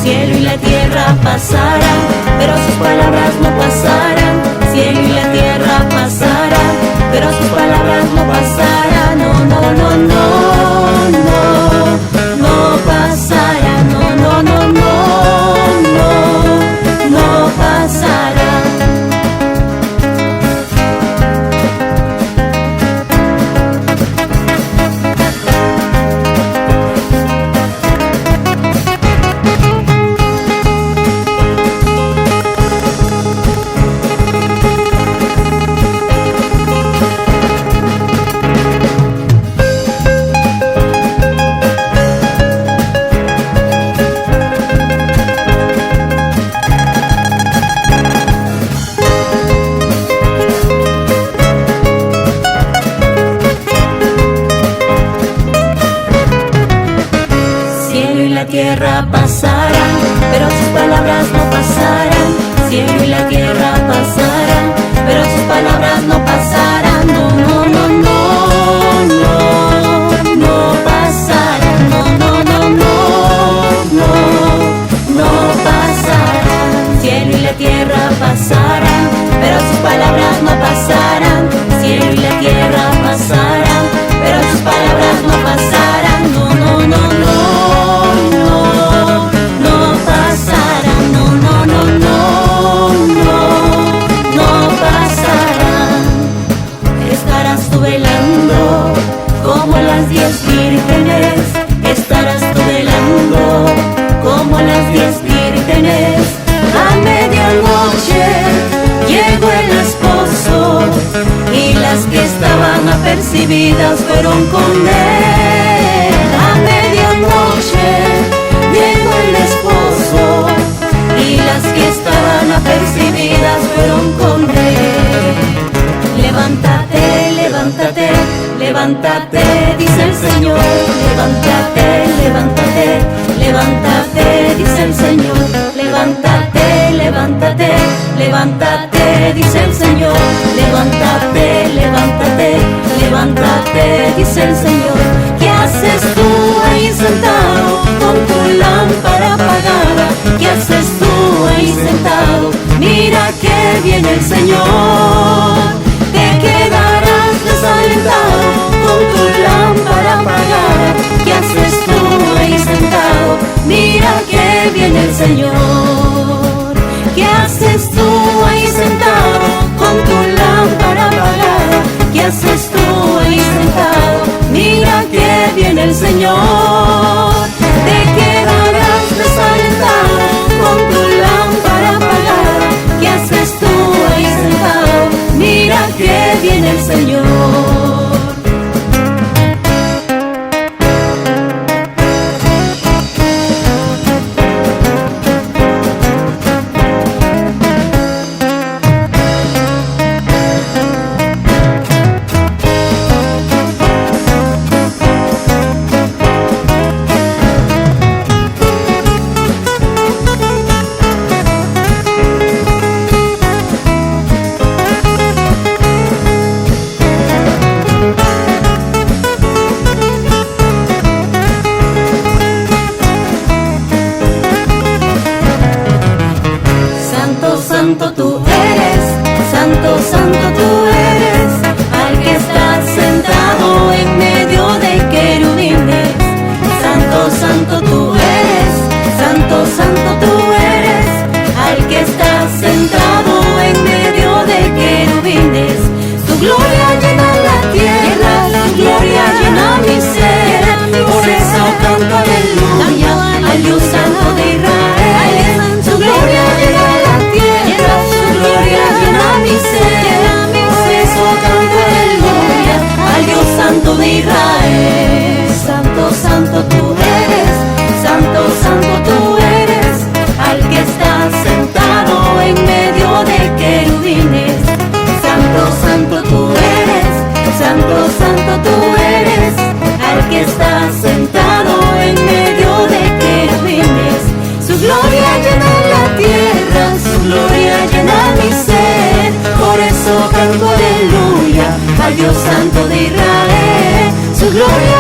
Cielo y la tierra pasarán, pero sus palabras no pasarán. Cielo y la tierra pasarán, pero sus palabras no pasarán. No, no, no, no, no, no pasarán. No, no, no, no, no, no pasarán. La tierra pasarán, pero sus palabras no pasarán. Cielo y la tierra pasarán, pero sus palabras no pasarán. No, no, no, no, no, no pasarán. No, no, no, no, no, no pasarán. Cielo y la tierra pasarán, pero sus palabras no pasarán. Cielo y la tierra pasarán, pero sus palabras no pasarán. No, no, no, no. Como las 10 vírgenes, estarás tú velando, como las 10 vírgenes. A medianoche llegó el esposo, y las que estaban apercibidas fueron con él. A medianoche llegó el esposo, y las que estaban apercibidas fueron con él. Levántate, levántate, levántate, dice el Señor. Levántate, levántate, levántate, dice el Señor. Levántate, levántate, levántate, dice el Señor. Levántate, levántate, levántate, dice el Señor. ¿Qué haces tú ahí sentado con tu lámpara apagada? ¿Qué haces tú ahí sentado? Mira que viene el Señor. Te quedarás desalentado con tu lámpara apagada. ¿Qué haces tú ahí sentado? Mira que viene el Señor. ¿Qué haces tú ahí sentado con tu lámpara apagada? ¿Qué haces tú ahí sentado? Mira que viene el Señor. Te quedarás desalentado con tu lámpara apagada. ¿Qué haces tú ahí sentado? Mira que viene el Señor. Santo tú eres, santo, santo tú eres, al que estás sentado en medio de querubines. Santo, santo tú eres, santo, santo tú eres, al que estás sentado en medio de querubines. Tu gloria llena la tierra, tu gloria llena mi ser, por eso canto aleluya al Dios santo de Israel. Tu gloria llena la tierra, tu gloria llena mi ser, por eso canto aleluya al Dios santo de Israel. Santo, santo tú eres, santo, santo tú eres, al que está sentado en medio de querubines. Santo, santo tú eres, santo, santo tú eres, al que está sentado en medio de querubines. Su gloria llena la tierra, su gloria llena mi ser, por eso canto aleluya al Dios santo de Israel. Su gloria